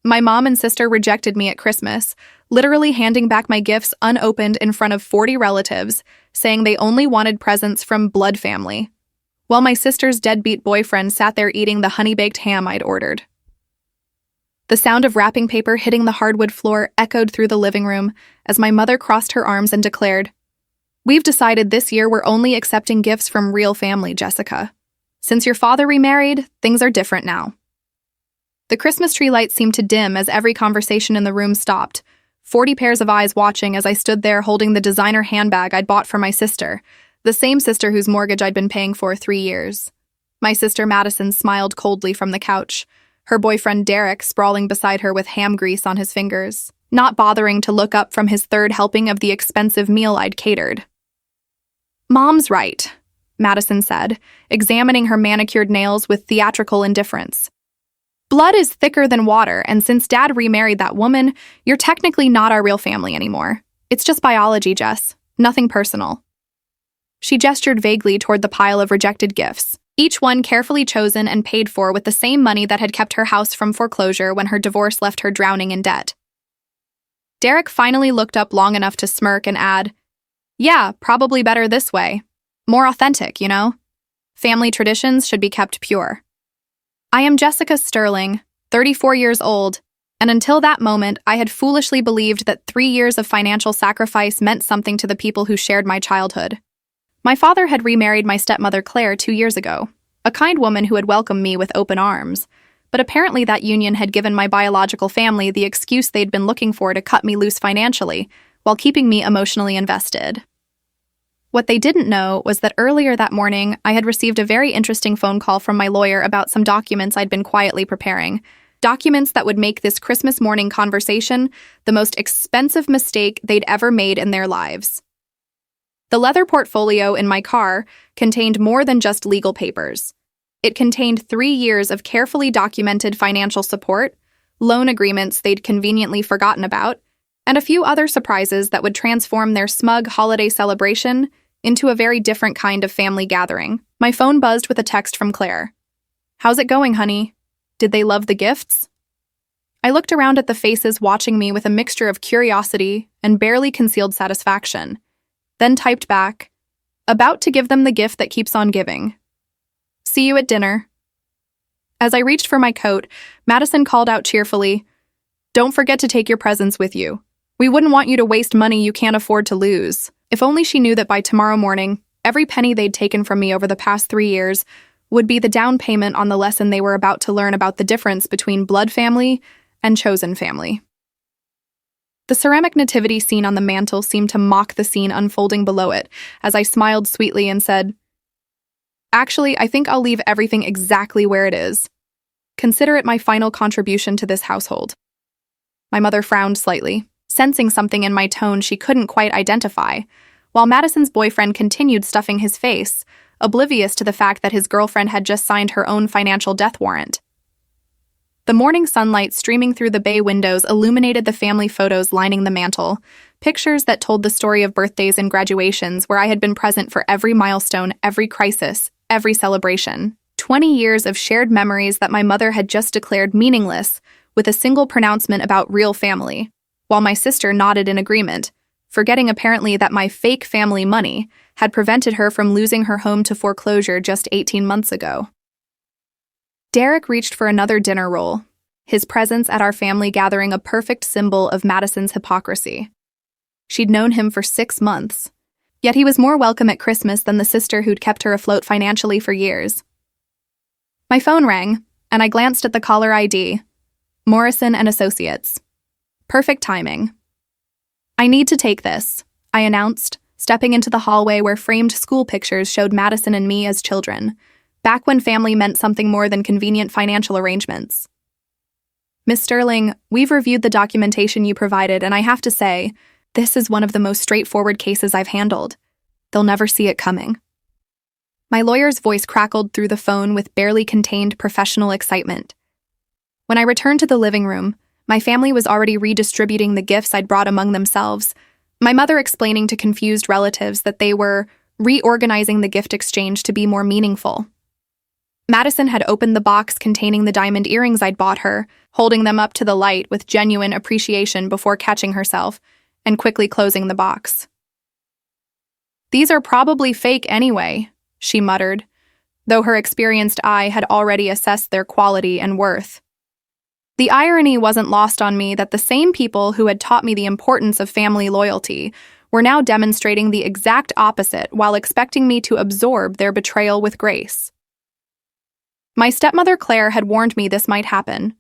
My mom and sister rejected me at Christmas, literally handing back my gifts unopened in front of 40 relatives, saying they only wanted presents from blood family, while my sister's deadbeat boyfriend sat there eating the honey-baked ham I'd ordered. The sound of wrapping paper hitting the hardwood floor echoed through the living room as my mother crossed her arms and declared, "We've decided this year we're only accepting gifts from real family, Jessica. Since your father remarried, things are different now." The Christmas tree lights seemed to dim as every conversation in the room stopped, 40 pairs of eyes watching as I stood there holding the designer handbag I'd bought for my sister, the same sister whose mortgage I'd been paying for 3 years. My sister Madison smiled coldly from the couch, her boyfriend Derek sprawling beside her with ham grease on his fingers, not bothering to look up from his third helping of the expensive meal I'd catered. "Mom's right," Madison said, examining her manicured nails with theatrical indifference. "Blood is thicker than water, and since Dad remarried that woman, you're technically not our real family anymore. It's just biology, Jess. Nothing personal." She gestured vaguely toward the pile of rejected gifts, each one carefully chosen and paid for with the same money that had kept her house from foreclosure when her divorce left her drowning in debt. Derek finally looked up long enough to smirk and add, "Yeah, probably better this way. More authentic, you know? Family traditions should be kept pure." I am Jessica Sterling, 34 years old, and until that moment, I had foolishly believed that 3 years of financial sacrifice meant something to the people who shared my childhood. My father had remarried my stepmother Claire 2 years ago, a kind woman who had welcomed me with open arms, but apparently that union had given my biological family the excuse they'd been looking for to cut me loose financially, while keeping me emotionally invested. What they didn't know was that earlier that morning, I had received a very interesting phone call from my lawyer about some documents I'd been quietly preparing. Documents that would make this Christmas morning conversation the most expensive mistake they'd ever made in their lives. The leather portfolio in my car contained more than just legal papers. It contained 3 years of carefully documented financial support, loan agreements they'd conveniently forgotten about, and a few other surprises that would transform their smug holiday celebration into a very different kind of family gathering. My phone buzzed with a text from Claire. "How's it going, honey? Did they love the gifts?" I looked around at the faces watching me with a mixture of curiosity and barely concealed satisfaction, then typed back, "About to give them the gift that keeps on giving. See you at dinner." As I reached for my coat, Madison called out cheerfully, "Don't forget to take your presents with you. We wouldn't want you to waste money you can't afford to lose." If only she knew that by tomorrow morning, every penny they'd taken from me over the past 3 years would be the down payment on the lesson they were about to learn about the difference between blood family and chosen family. The ceramic nativity scene on the mantel seemed to mock the scene unfolding below it, as I smiled sweetly and said, "Actually, I think I'll leave everything exactly where it is. Consider it my final contribution to this household." My mother frowned slightly, sensing something in my tone she couldn't quite identify, while Madison's boyfriend continued stuffing his face, oblivious to the fact that his girlfriend had just signed her own financial death warrant. The morning sunlight streaming through the bay windows illuminated the family photos lining the mantel, pictures that told the story of birthdays and graduations where I had been present for every milestone, every crisis, every celebration. 20 years of shared memories that my mother had just declared meaningless with a single pronouncement about real family, while my sister nodded in agreement, forgetting apparently that my fake family money had prevented her from losing her home to foreclosure just 18 months ago. Derek reached for another dinner roll, his presence at our family gathering a perfect symbol of Madison's hypocrisy. She'd known him for 6 months, yet he was more welcome at Christmas than the sister who'd kept her afloat financially for years. My phone rang, and I glanced at the caller ID, Morrison and Associates. Perfect timing. "I need to take this," I announced, stepping into the hallway where framed school pictures showed Madison and me as children, back when family meant something more than convenient financial arrangements. "Miss Sterling, we've reviewed the documentation you provided, and I have to say, this is one of the most straightforward cases I've handled. They'll never see it coming." My lawyer's voice crackled through the phone with barely contained professional excitement. When I returned to the living room, my family was already redistributing the gifts I'd brought among themselves, my mother explaining to confused relatives that they were reorganizing the gift exchange to be more meaningful. Madison had opened the box containing the diamond earrings I'd bought her, holding them up to the light with genuine appreciation before catching herself and quickly closing the box. "These are probably fake anyway," she muttered, though her experienced eye had already assessed their quality and worth. The irony wasn't lost on me that the same people who had taught me the importance of family loyalty were now demonstrating the exact opposite while expecting me to absorb their betrayal with grace. My stepmother Claire had warned me this might happen,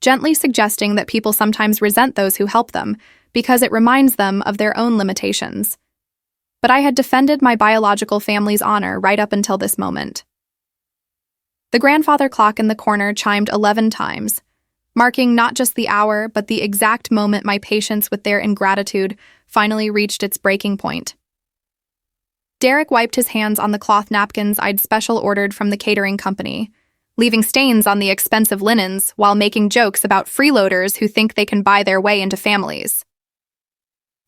gently suggesting that people sometimes resent those who help them because it reminds them of their own limitations. But I had defended my biological family's honor right up until this moment. The grandfather clock in the corner chimed 11 times, marking not just the hour, but the exact moment my patience with their ingratitude finally reached its breaking point. Derek wiped his hands on the cloth napkins I'd special ordered from the catering company, leaving stains on the expensive linens while making jokes about freeloaders who think they can buy their way into families.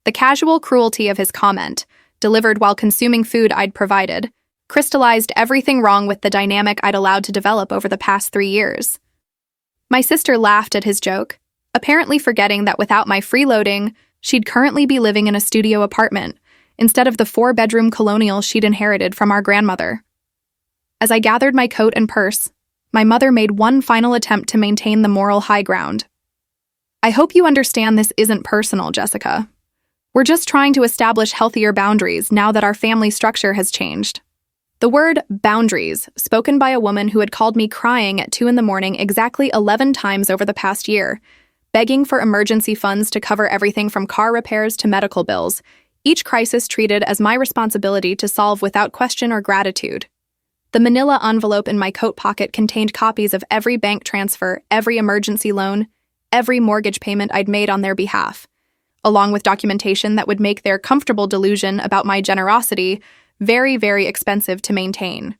The casual cruelty of his comment, delivered while consuming food I'd provided, crystallized everything wrong with the dynamic I'd allowed to develop over the past 3 years. My sister laughed at his joke, apparently forgetting that without my freeloading, she'd currently be living in a studio apartment instead of the 4-bedroom colonial she'd inherited from our grandmother. As I gathered my coat and purse, my mother made one final attempt to maintain the moral high ground. "I hope you understand this isn't personal, Jessica. We're just trying to establish healthier boundaries now that our family structure has changed." The word boundaries, spoken by a woman who had called me crying at 2 a.m. exactly 11 times over the past year, begging for emergency funds to cover everything from car repairs to medical bills, each crisis treated as my responsibility to solve without question or gratitude. The manila envelope in my coat pocket contained copies of every bank transfer, every emergency loan, every mortgage payment I'd made on their behalf, along with documentation that would make their comfortable delusion about my generosity very, very expensive to maintain.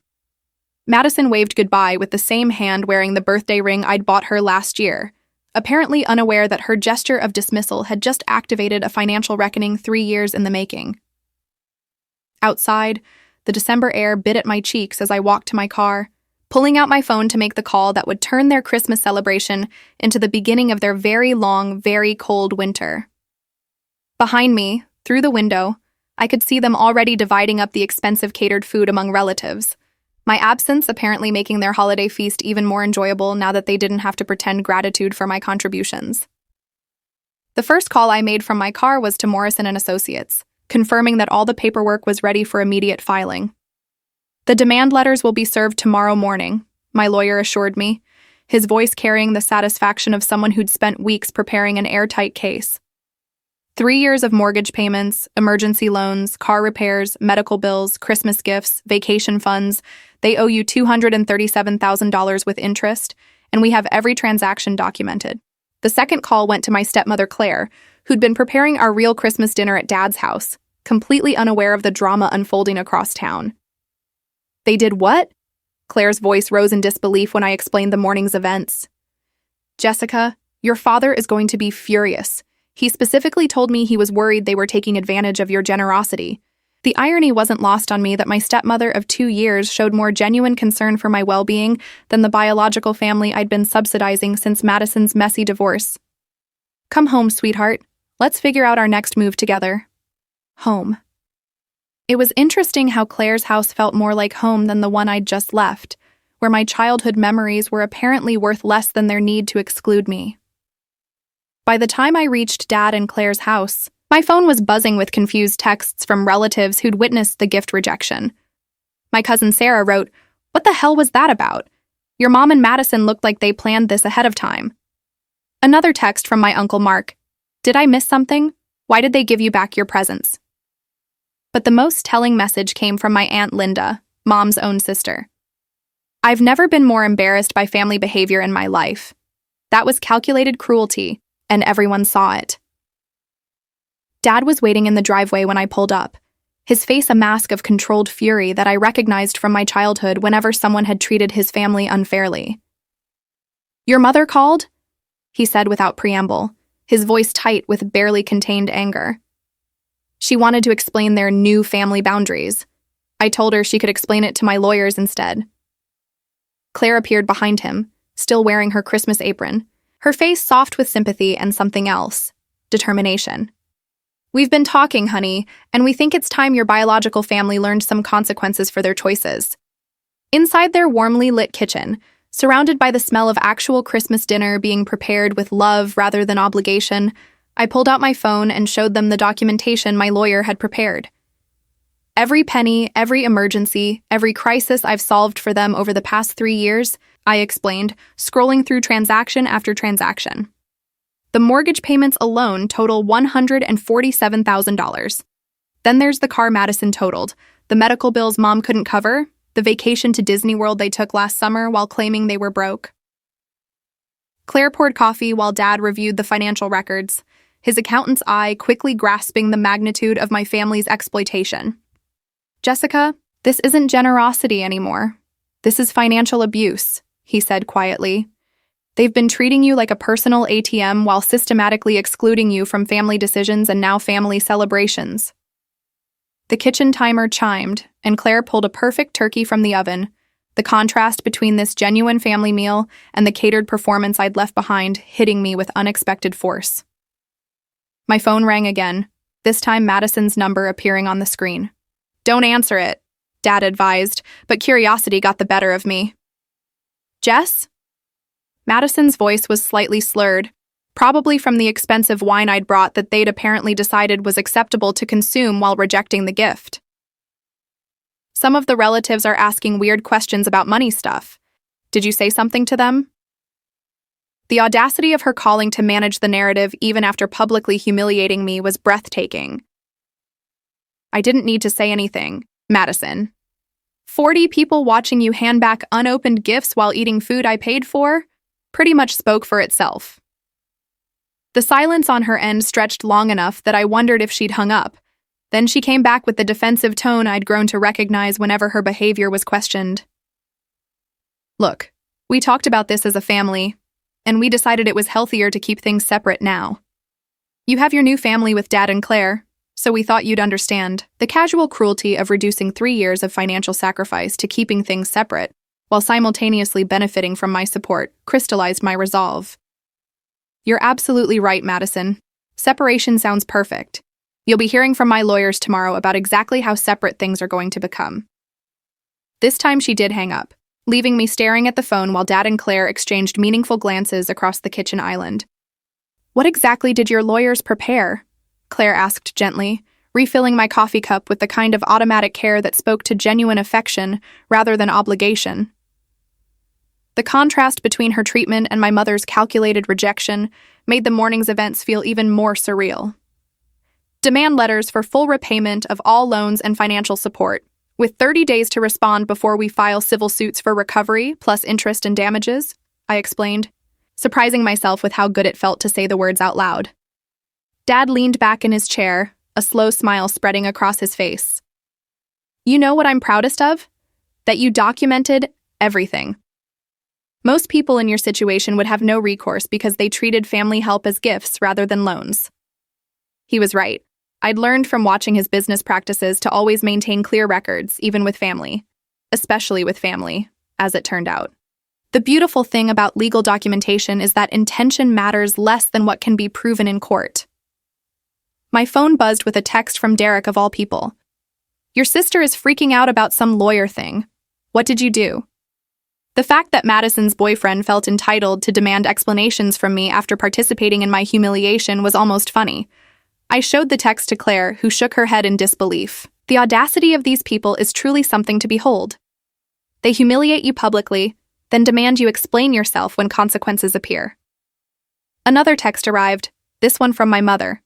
Madison waved goodbye with the same hand wearing the birthday ring I'd bought her last year, apparently unaware that her gesture of dismissal had just activated a financial reckoning 3 years in the making. Outside, the December air bit at my cheeks as I walked to my car, pulling out my phone to make the call that would turn their Christmas celebration into the beginning of their very long, very cold winter. Behind me, through the window, I could see them already dividing up the expensive catered food among relatives, my absence apparently making their holiday feast even more enjoyable now that they didn't have to pretend gratitude for my contributions. The first call I made from my car was to Morrison & Associates, confirming that all the paperwork was ready for immediate filing. "The demand letters will be served tomorrow morning," my lawyer assured me, his voice carrying the satisfaction of someone who'd spent weeks preparing an airtight case. 3 years of mortgage payments, emergency loans, car repairs, medical bills, Christmas gifts, vacation funds. They owe you $237,000 with interest, and we have every transaction documented. The second call went to my stepmother Claire, who'd been preparing our real Christmas dinner at Dad's house, completely unaware of the drama unfolding across town. "They did what?" Claire's voice rose in disbelief when I explained the morning's events. "Jessica, your father is going to be furious. He specifically told me he was worried they were taking advantage of your generosity." The irony wasn't lost on me that my stepmother of 2 years showed more genuine concern for my well-being than the biological family I'd been subsidizing since Madison's messy divorce. "Come home, sweetheart. Let's figure out our next move together." Home. It was interesting how Claire's house felt more like home than the one I'd just left, where my childhood memories were apparently worth less than their need to exclude me. By the time I reached Dad and Claire's house, my phone was buzzing with confused texts from relatives who'd witnessed the gift rejection. My cousin Sarah wrote, "What the hell was that about? Your mom and Madison looked like they planned this ahead of time." Another text from my Uncle Mark, "Did I miss something? Why did they give you back your presents?" But the most telling message came from my Aunt Linda, Mom's own sister. "I've never been more embarrassed by family behavior in my life. That was calculated cruelty, and everyone saw it." Dad was waiting in the driveway when I pulled up, his face a mask of controlled fury that I recognized from my childhood whenever someone had treated his family unfairly. "Your mother called?" he said without preamble, his voice tight with barely contained anger. "She wanted to explain their new family boundaries. I told her she could explain it to my lawyers instead." Claire appeared behind him, still wearing her Christmas apron, her face soft with sympathy and something else, determination. "We've been talking, honey, and we think it's time your biological family learned some consequences for their choices." Inside their warmly lit kitchen, surrounded by the smell of actual Christmas dinner being prepared with love rather than obligation, I pulled out my phone and showed them the documentation my lawyer had prepared. Every penny, every emergency, every crisis I've solved for them over the past 3 years, I explained, scrolling through transaction after transaction. The mortgage payments alone total $147,000. Then there's the car Madison totaled, the medical bills Mom couldn't cover, the vacation to Disney World they took last summer while claiming they were broke. Claire poured coffee while Dad reviewed the financial records, his accountant's eye quickly grasping the magnitude of my family's exploitation. "Jessica, this isn't generosity anymore. This is financial abuse," he said quietly. "They've been treating you like a personal ATM while systematically excluding you from family decisions and now family celebrations." The kitchen timer chimed, and Claire pulled a perfect turkey from the oven, the contrast between this genuine family meal and the catered performance I'd left behind hitting me with unexpected force. My phone rang again, this time Madison's number appearing on the screen. "Don't answer it," Dad advised, but curiosity got the better of me. "Jess?" Madison's voice was slightly slurred, probably from the expensive wine I'd brought that they'd apparently decided was acceptable to consume while rejecting the gift. "Some of the relatives are asking weird questions about money stuff. Did you say something to them?" The audacity of her calling to manage the narrative even after publicly humiliating me was breathtaking. "I didn't need to say anything, Madison. 40 people watching you hand back unopened gifts while eating food I paid for pretty much spoke for itself." The silence on her end stretched long enough that I wondered if she'd hung up. Then she came back with the defensive tone I'd grown to recognize whenever her behavior was questioned. "Look, we talked about this as a family, and we decided it was healthier to keep things separate now. You have your new family with Dad and Claire, so we thought you'd understand the casual cruelty of reducing 3 years of financial sacrifice to keeping things separate, while simultaneously benefiting from my support, crystallized my resolve." "You're absolutely right, Madison. Separation sounds perfect. You'll be hearing from my lawyers tomorrow about exactly how separate things are going to become." This time she did hang up, leaving me staring at the phone while Dad and Claire exchanged meaningful glances across the kitchen island. "What exactly did your lawyers prepare?" Claire asked gently, refilling my coffee cup with the kind of automatic care that spoke to genuine affection rather than obligation. The contrast between her treatment and my mother's calculated rejection made the morning's events feel even more surreal. "Demand letters for full repayment of all loans and financial support, with 30 days to respond before we file civil suits for recovery plus interest and damages," I explained, surprising myself with how good it felt to say the words out loud. Dad leaned back in his chair, a slow smile spreading across his face. "You know what I'm proudest of? That you documented everything. Most people in your situation would have no recourse because they treated family help as gifts rather than loans." He was right. I'd learned from watching his business practices to always maintain clear records, even with family. Especially with family, as it turned out. The beautiful thing about legal documentation is that intention matters less than what can be proven in court. My phone buzzed with a text from Derek of all people. "Your sister is freaking out about some lawyer thing. What did you do?" The fact that Madison's boyfriend felt entitled to demand explanations from me after participating in my humiliation was almost funny. I showed the text to Claire, who shook her head in disbelief. The audacity of these people is truly something to behold. They humiliate you publicly, then demand you explain yourself when consequences appear. Another text arrived, this one from my mother.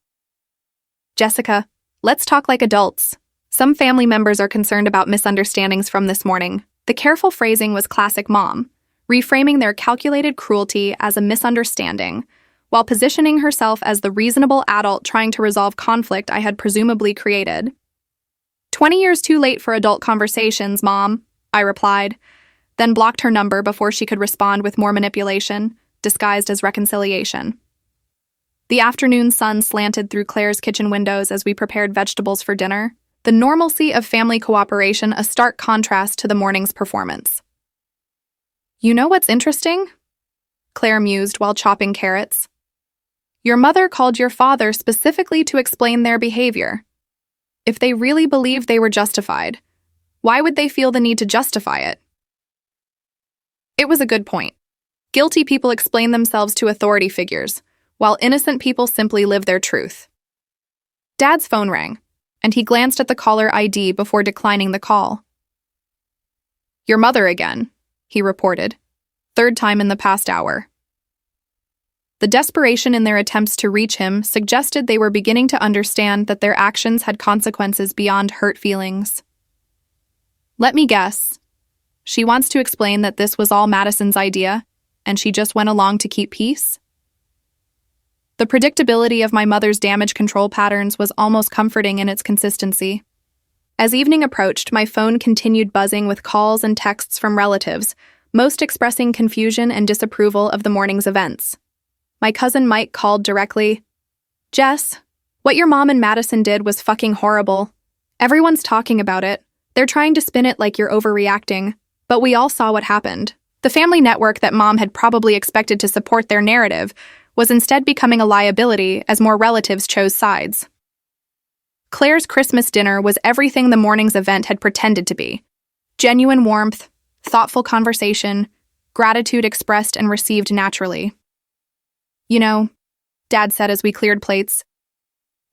"Jessica, let's talk like adults. Some family members are concerned about misunderstandings from this morning." The careful phrasing was classic Mom, reframing their calculated cruelty as a misunderstanding, while positioning herself as the reasonable adult trying to resolve conflict I had presumably created. 20 years too late for adult conversations, Mom, I replied, then blocked her number before she could respond with more manipulation, disguised as reconciliation. The afternoon sun slanted through Claire's kitchen windows as we prepared vegetables for dinner, the normalcy of family cooperation a stark contrast to the morning's performance. You know what's interesting? Claire mused while chopping carrots. Your mother called your father specifically to explain their behavior. If they really believed they were justified, why would they feel the need to justify it? It was a good point. Guilty people explain themselves to authority figures, while innocent people simply live their truth. Dad's phone rang, and he glanced at the caller ID before declining the call. Your mother again, he reported, third time in the past hour. The desperation in their attempts to reach him suggested they were beginning to understand that their actions had consequences beyond hurt feelings. Let me guess. She wants to explain that this was all Madison's idea, and she just went along to keep peace? The predictability of my mother's damage control patterns was almost comforting in its consistency. As evening approached, my phone continued buzzing with calls and texts from relatives, most expressing confusion and disapproval of the morning's events. My cousin Mike called directly. Jess, what your mom and Madison did was fucking horrible. Everyone's talking about it. They're trying to spin it like you're overreacting, but we all saw what happened. The family network that Mom had probably expected to support their narrative was instead becoming a liability as more relatives chose sides. Claire's Christmas dinner was everything the morning's event had pretended to be. Genuine warmth, thoughtful conversation, gratitude expressed and received naturally. You know, Dad said as we cleared plates,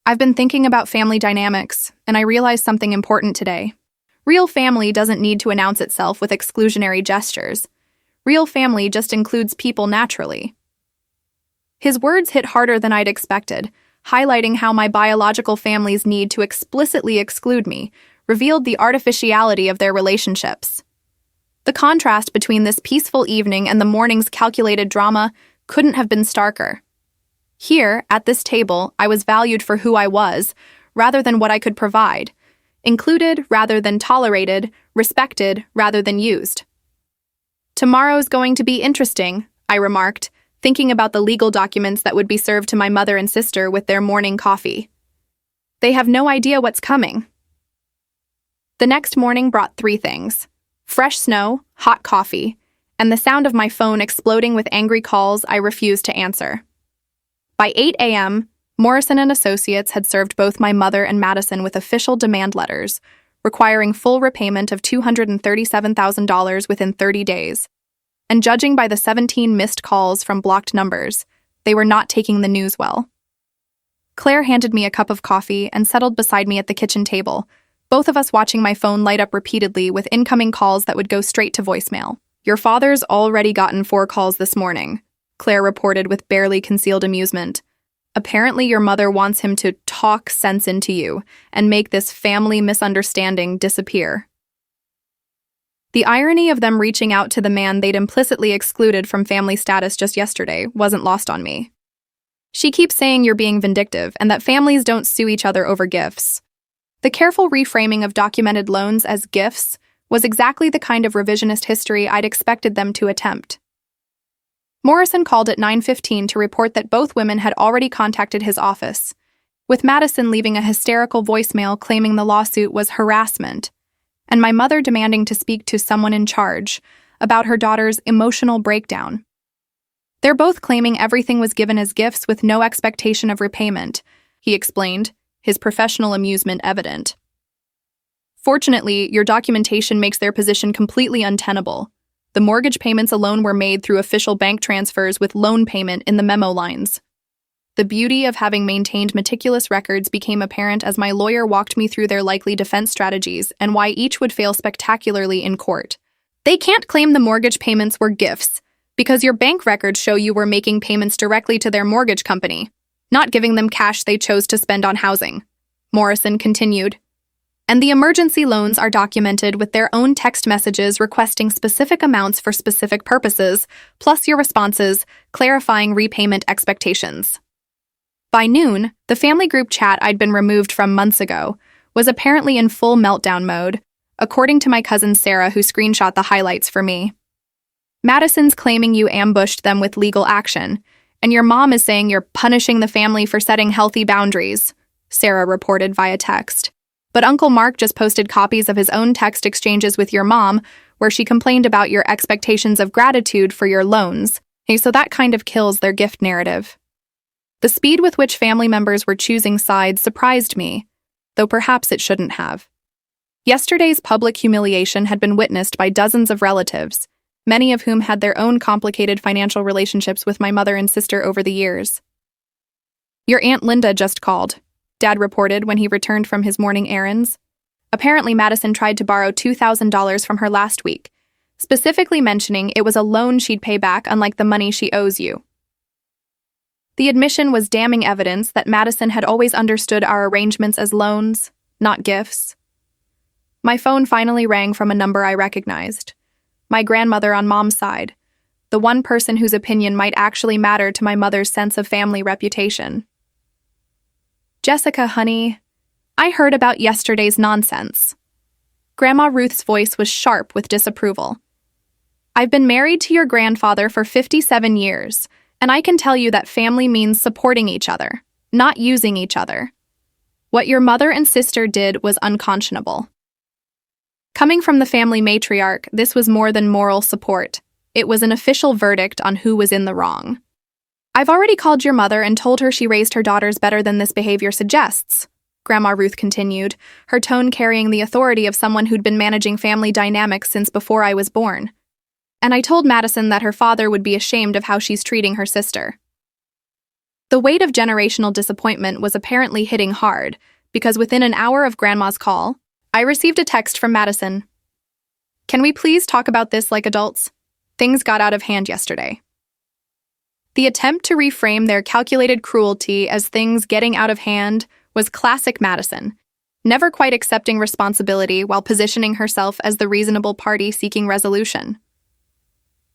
I've been thinking about family dynamics, and I realized something important today. Real family doesn't need to announce itself with exclusionary gestures. Real family just includes people naturally. His words hit harder than I'd expected, highlighting how my biological family's need to explicitly exclude me revealed the artificiality of their relationships. The contrast between this peaceful evening and the morning's calculated drama couldn't have been starker. Here, at this table, I was valued for who I was, rather than what I could provide, included rather than tolerated, respected rather than used. Tomorrow's going to be interesting, I remarked, thinking about the legal documents that would be served to my mother and sister with their morning coffee. They have no idea what's coming. The next morning brought three things: fresh snow, hot coffee, and the sound of my phone exploding with angry calls I refused to answer. By 8 a.m., Morrison and Associates had served both my mother and Madison with official demand letters, requiring full repayment of $237,000 within 30 days. And judging by the 17 missed calls from blocked numbers, they were not taking the news well. Claire handed me a cup of coffee and settled beside me at the kitchen table, both of us watching my phone light up repeatedly with incoming calls that would go straight to voicemail. Your father's already gotten 4 calls this morning, Claire reported with barely concealed amusement. Apparently your mother wants him to talk sense into you and make this family misunderstanding disappear. The irony of them reaching out to the man they'd implicitly excluded from family status just yesterday wasn't lost on me. She keeps saying you're being vindictive and that families don't sue each other over gifts. The careful reframing of documented loans as gifts was exactly the kind of revisionist history I'd expected them to attempt. Morrison called at 9:15 to report that both women had already contacted his office, with Madison leaving a hysterical voicemail claiming the lawsuit was harassment, and my mother demanding to speak to someone in charge about her daughter's emotional breakdown. They're both claiming everything was given as gifts with no expectation of repayment, he explained, his professional amusement evident. Fortunately, your documentation makes their position completely untenable. The mortgage payments alone were made through official bank transfers with loan payment in the memo lines. The beauty of having maintained meticulous records became apparent as my lawyer walked me through their likely defense strategies and why each would fail spectacularly in court. They can't claim the mortgage payments were gifts because your bank records show you were making payments directly to their mortgage company, not giving them cash they chose to spend on housing, Morrison continued. And the emergency loans are documented with their own text messages requesting specific amounts for specific purposes, plus your responses clarifying repayment expectations. By noon, the family group chat I'd been removed from months ago was apparently in full meltdown mode, according to my cousin Sarah, who screenshot the highlights for me. Madison's claiming you ambushed them with legal action, and your mom is saying you're punishing the family for setting healthy boundaries, Sarah reported via text. But Uncle Mark just posted copies of his own text exchanges with your mom, where she complained about your expectations of gratitude for your loans. Hey, so that kind of kills their gift narrative. The speed with which family members were choosing sides surprised me, though perhaps it shouldn't have. Yesterday's public humiliation had been witnessed by dozens of relatives, many of whom had their own complicated financial relationships with my mother and sister over the years. "Your Aunt Linda just called," Dad reported when he returned from his morning errands. Apparently, Madison tried to borrow $2,000 from her last week, specifically mentioning it was a loan she'd pay back unlike the money she owes you. The admission was damning evidence that Madison had always understood our arrangements as loans, not gifts. My phone finally rang from a number I recognized. My grandmother on Mom's side, the one person whose opinion might actually matter to my mother's sense of family reputation. "Jessica, honey, I heard about yesterday's nonsense." Grandma Ruth's voice was sharp with disapproval. "I've been married to your grandfather for 57 years, and I can tell you that family means supporting each other, not using each other. What your mother and sister did was unconscionable." Coming from the family matriarch, this was more than moral support. It was an official verdict on who was in the wrong. "I've already called your mother and told her she raised her daughters better than this behavior suggests," Grandma Ruth continued, her tone carrying the authority of someone who'd been managing family dynamics since before I was born. "And I told Madison that her father would be ashamed of how she's treating her sister." The weight of generational disappointment was apparently hitting hard, because within an hour of Grandma's call, I received a text from Madison. "Can we please talk about this like adults? Things got out of hand yesterday." The attempt to reframe their calculated cruelty as things getting out of hand was classic Madison, never quite accepting responsibility while positioning herself as the reasonable party seeking resolution.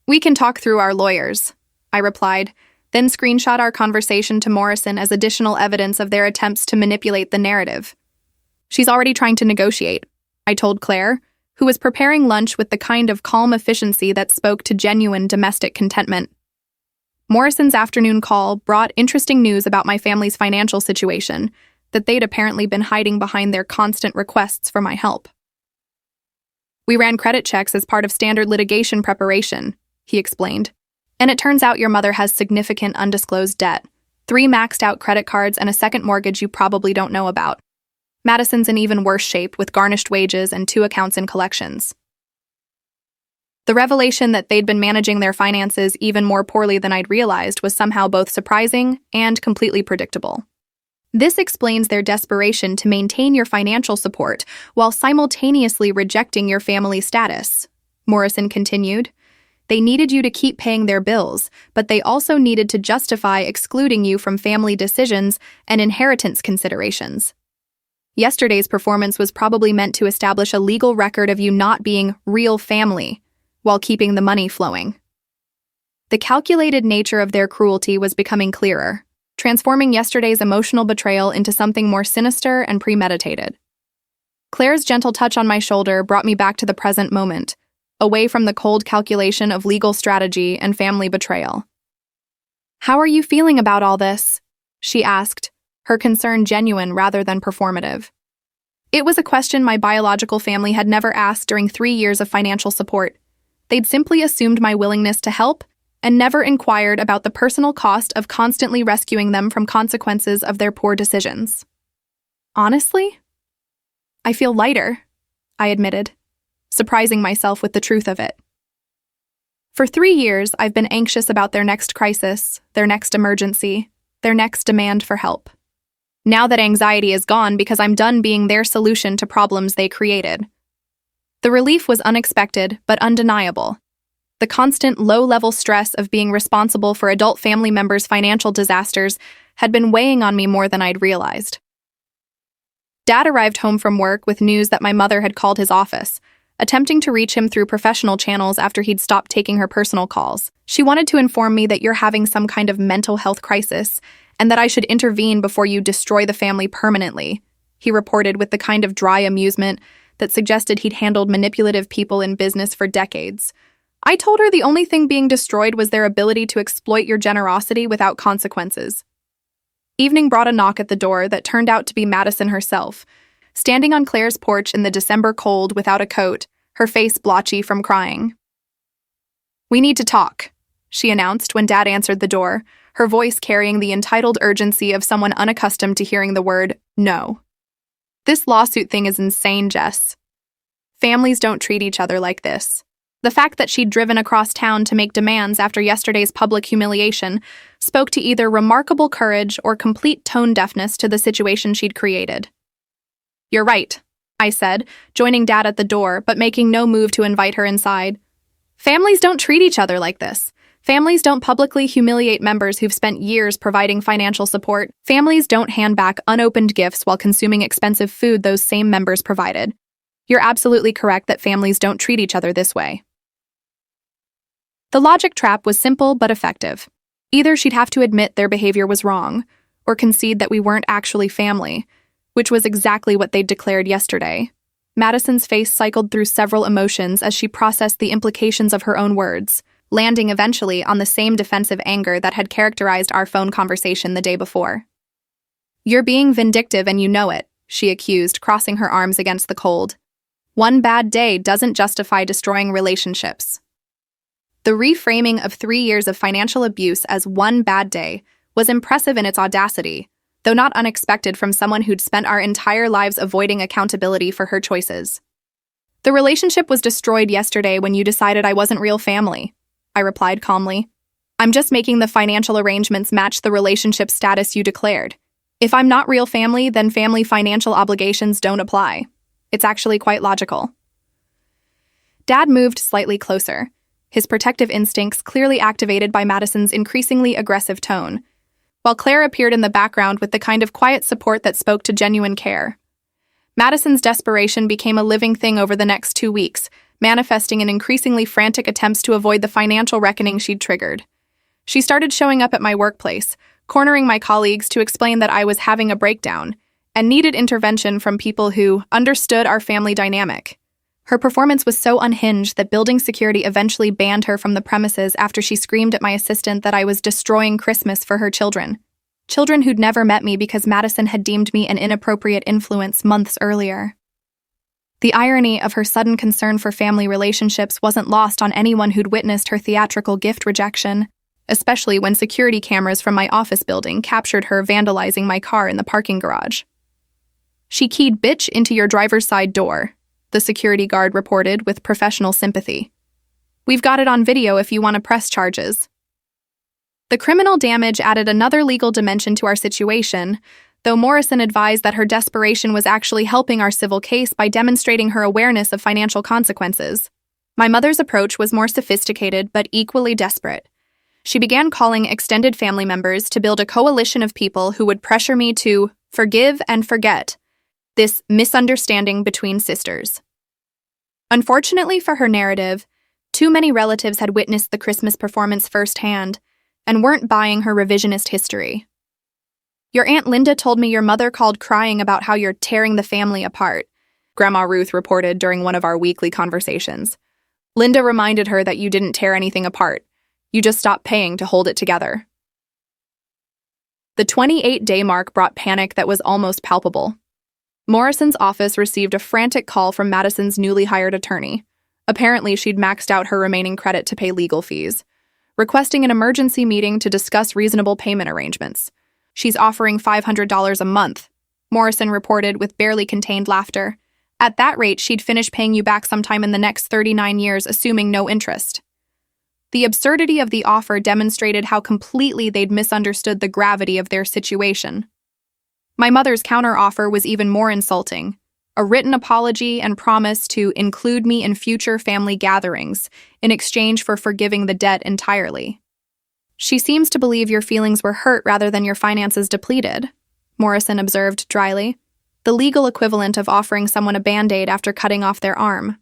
"We can talk through our lawyers," I replied, then screenshot our conversation to Morrison as additional evidence of their attempts to manipulate the narrative. "She's already trying to negotiate," I told Claire, who was preparing lunch with the kind of calm efficiency that spoke to genuine domestic contentment. Morrison's afternoon call brought interesting news about my family's financial situation that they'd apparently been hiding behind their constant requests for my help. "We ran credit checks as part of standard litigation preparation," he explained, "and it turns out your mother has significant undisclosed debt, 3 maxed-out credit cards and a second mortgage you probably don't know about. Madison's in even worse shape with garnished wages and 2 accounts in collections." The revelation that they'd been managing their finances even more poorly than I'd realized was somehow both surprising and completely predictable. "This explains their desperation to maintain your financial support while simultaneously rejecting your family status," Morrison continued. "They needed you to keep paying their bills, but they also needed to justify excluding you from family decisions and inheritance considerations. Yesterday's performance was probably meant to establish a legal record of you not being real family while keeping the money flowing." The calculated nature of their cruelty was becoming clearer, transforming yesterday's emotional betrayal into something more sinister and premeditated. Claire's gentle touch on my shoulder brought me back to the present moment, away from the cold calculation of legal strategy and family betrayal. "How are you feeling about all this?" she asked, her concern genuine rather than performative. It was a question my biological family had never asked during 3 years of financial support. They'd simply assumed my willingness to help and never inquired about the personal cost of constantly rescuing them from consequences of their poor decisions. "Honestly, I feel lighter," I admitted, surprising myself with the truth of it. "For 3 years, I've been anxious about their next crisis, their next emergency, their next demand for help. Now that anxiety is gone because I'm done being their solution to problems they created." The relief was unexpected but undeniable. The constant low-level stress of being responsible for adult family members' financial disasters had been weighing on me more than I'd realized. Dad arrived home from work with news that my mother had called his office, attempting to reach him through professional channels after he'd stopped taking her personal calls. "She wanted to inform me that you're having some kind of mental health crisis and that I should intervene before you destroy the family permanently," he reported with the kind of dry amusement that suggested he'd handled manipulative people in business for decades. "I told her the only thing being destroyed was their ability to exploit your generosity without consequences." Evening brought a knock at the door that turned out to be Madison herself, standing on Claire's porch in the December cold without a coat, her face blotchy from crying. "We need to talk," she announced when Dad answered the door, her voice carrying the entitled urgency of someone unaccustomed to hearing the word no. "This lawsuit thing is insane, Jess. Families don't treat each other like this." The fact that she'd driven across town to make demands after yesterday's public humiliation spoke to either remarkable courage or complete tone deafness to the situation she'd created. "You're right," I said, joining Dad at the door but making no move to invite her inside. "Families don't treat each other like this. Families don't publicly humiliate members who've spent years providing financial support. Families don't hand back unopened gifts while consuming expensive food those same members provided. You're absolutely correct that families don't treat each other this way." The logic trap was simple but effective. Either she'd have to admit their behavior was wrong, or concede that we weren't actually family, which was exactly what they'd declared yesterday. Madison's face cycled through several emotions as she processed the implications of her own words, landing eventually on the same defensive anger that had characterized our phone conversation the day before. "You're being vindictive and you know it," she accused, crossing her arms against the cold. "One bad day doesn't justify destroying relationships." The reframing of 3 years of financial abuse as one bad day was impressive in its audacity, though not unexpected from someone who'd spent our entire lives avoiding accountability for her choices. "The relationship was destroyed yesterday when you decided I wasn't real family," I replied calmly. "I'm just making the financial arrangements match the relationship status you declared. If I'm not real family, then family financial obligations don't apply. It's actually quite logical." Dad moved slightly closer, his protective instincts clearly activated by Madison's increasingly aggressive tone, while Claire appeared in the background with the kind of quiet support that spoke to genuine care. Madison's desperation became a living thing over the next 2 weeks, manifesting in increasingly frantic attempts to avoid the financial reckoning she'd triggered. She started showing up at my workplace, cornering my colleagues to explain that I was having a breakdown and needed intervention from people who understood our family dynamic. Her performance was so unhinged that building security eventually banned her from the premises after she screamed at my assistant that I was destroying Christmas for her children. Children who'd never met me because Madison had deemed me an inappropriate influence months earlier. The irony of her sudden concern for family relationships wasn't lost on anyone who'd witnessed her theatrical gift rejection, especially when security cameras from my office building captured her vandalizing my car in the parking garage. "She keyed bitch into your driver's side door," the security guard reported with professional sympathy. "We've got it on video if you want to press charges." The criminal damage added another legal dimension to our situation, though Morrison advised that her desperation was actually helping our civil case by demonstrating her awareness of financial consequences. My mother's approach was more sophisticated but equally desperate. She began calling extended family members to build a coalition of people who would pressure me to forgive and forget this misunderstanding between sisters. Unfortunately for her narrative, too many relatives had witnessed the Christmas performance firsthand and weren't buying her revisionist history. "Your Aunt Linda told me your mother called crying about how you're tearing the family apart," Grandma Ruth reported during one of our weekly conversations. "Linda reminded her that you didn't tear anything apart. You just stopped paying to hold it together." The 28-day mark brought panic that was almost palpable. Morrison's office received a frantic call from Madison's newly hired attorney. Apparently, she'd maxed out her remaining credit to pay legal fees, requesting an emergency meeting to discuss reasonable payment arrangements. "She's offering $500 a month," Morrison reported with barely contained laughter. "At that rate, she'd finish paying you back sometime in the next 39 years, assuming no interest." The absurdity of the offer demonstrated how completely they'd misunderstood the gravity of their situation. My mother's counteroffer was even more insulting: a written apology and promise to include me in future family gatherings in exchange for forgiving the debt entirely. "She seems to believe your feelings were hurt rather than your finances depleted," Morrison observed dryly, the legal equivalent of offering someone a Band-Aid after cutting off their arm.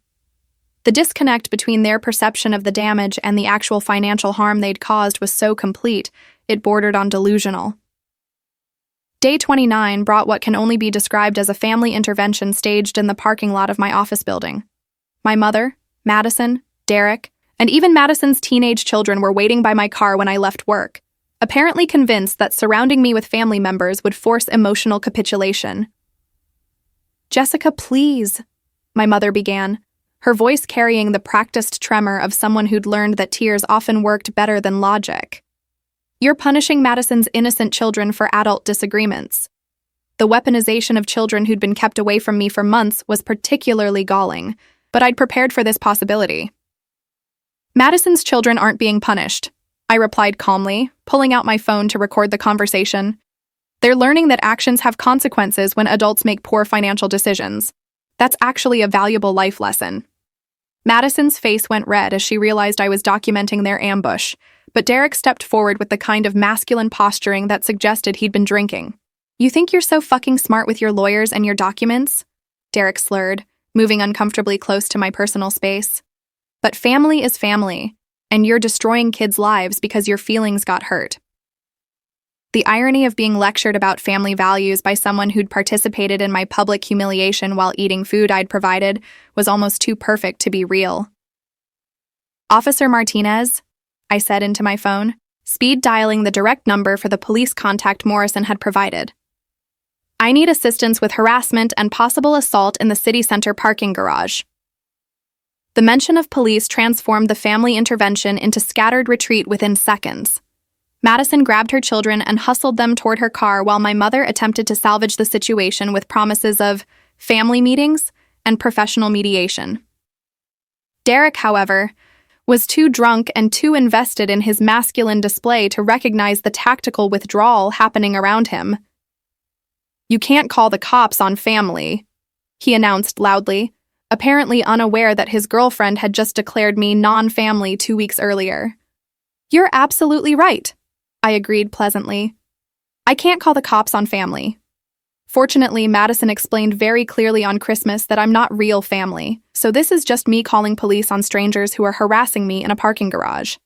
The disconnect between their perception of the damage and the actual financial harm they'd caused was so complete, it bordered on delusional. Day 29 brought what can only be described as a family intervention staged in the parking lot of my office building. My mother, Madison, Derek, and even Madison's teenage children were waiting by my car when I left work, apparently convinced that surrounding me with family members would force emotional capitulation. "Jessica, please," my mother began, her voice carrying the practiced tremor of someone who'd learned that tears often worked better than logic. "You're punishing Madison's innocent children for adult disagreements." The weaponization of children who'd been kept away from me for months was particularly galling, but I'd prepared for this possibility. "Madison's children aren't being punished," I replied calmly, pulling out my phone to record the conversation. "They're learning that actions have consequences when adults make poor financial decisions. That's actually a valuable life lesson." Madison's face went red as she realized I was documenting their ambush, but Derek stepped forward with the kind of masculine posturing that suggested he'd been drinking. "You think you're so fucking smart with your lawyers and your documents?" Derek slurred, moving uncomfortably close to my personal space. "But family is family, and you're destroying kids' lives because your feelings got hurt." The irony of being lectured about family values by someone who'd participated in my public humiliation while eating food I'd provided was almost too perfect to be real. "Officer Martinez," I said into my phone, speed dialing the direct number for the police contact Morrison had provided. "I need assistance with harassment and possible assault in the city center parking garage." The mention of police transformed the family intervention into scattered retreat within seconds. Madison grabbed her children and hustled them toward her car while my mother attempted to salvage the situation with promises of family meetings and professional mediation. Derek, however, was too drunk and too invested in his masculine display to recognize the tactical withdrawal happening around him. "You can't call the cops on family," he announced loudly, apparently unaware that his girlfriend had just declared me non-family 2 weeks earlier. "You're absolutely right," I agreed pleasantly. "I can't call the cops on family." Fortunately, Madison explained very clearly on Christmas that I'm not real family, so this is just me calling police on strangers who are harassing me in a parking garage.